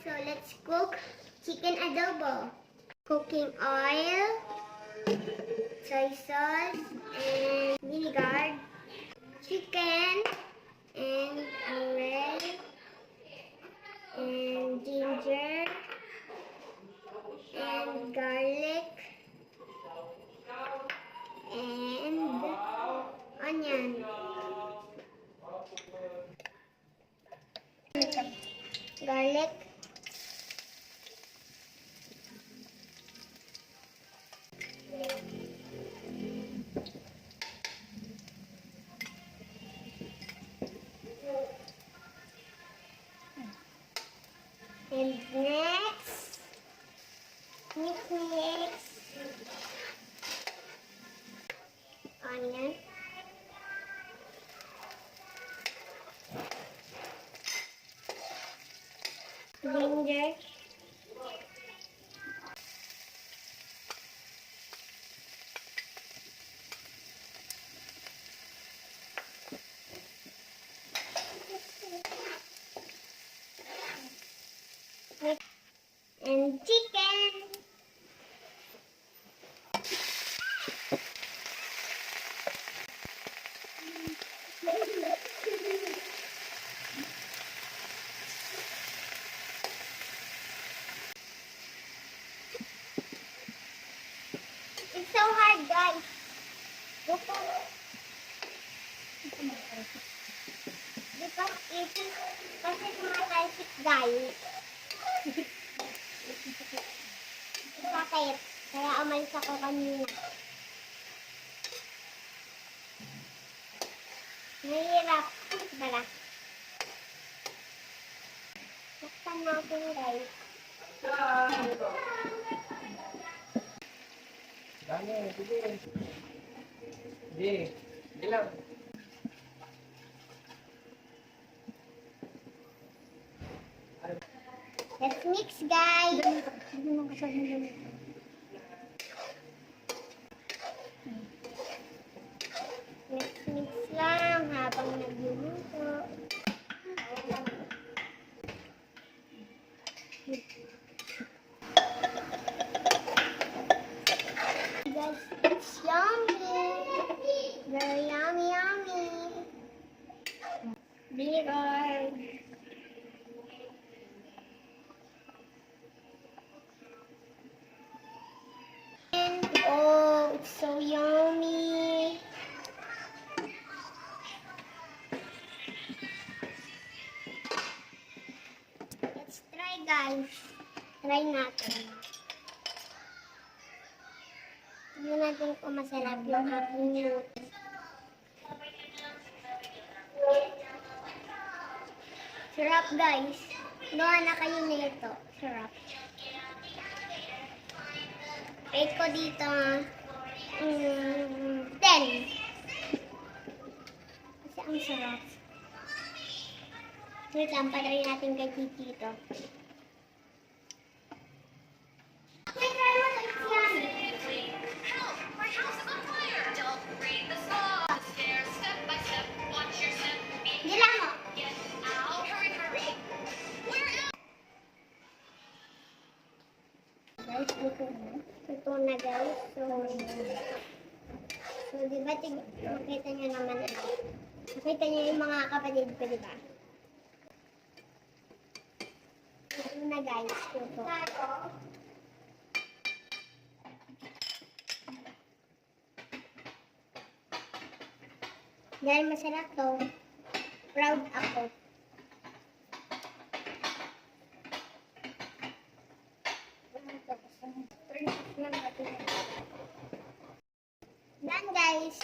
So let's cook chicken adobo. Cooking oil, soy sauce, and vinegar, chicken, and red, and ginger, and garlic, and onion. Garlic. And next, mix onion, ginger, and chicken. It's so hard, guys. Because kasi tumatalsik, guys. Bakit? Kaya umalis ako kanina. Mahirap. Bala. Buksan natin, guys. Dami, sige. Sige, sige lang. Let's mix, guys. Mix lang habang nagluluto. Guys, it's yummy. Very yummy, yummy. Vinegar. Oh, it's so yummy. Let's try, guys. Try natin. Tignan natin kung masarap yung aking luto. Sarap, guys. Gawa na kayo nito. Sarap. Rate ko dito 10. Kasi ang sarap. Wait lang, patry natin kay Tito. Gila mo. Guys, ito na, guys. So diba, makita nyo naman, makita nyo yung mga kapatid ko, diba? Ito na, guys. Ito. Dahil masarap to, proud ako. Done, guys.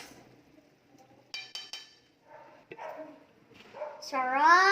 Sarap!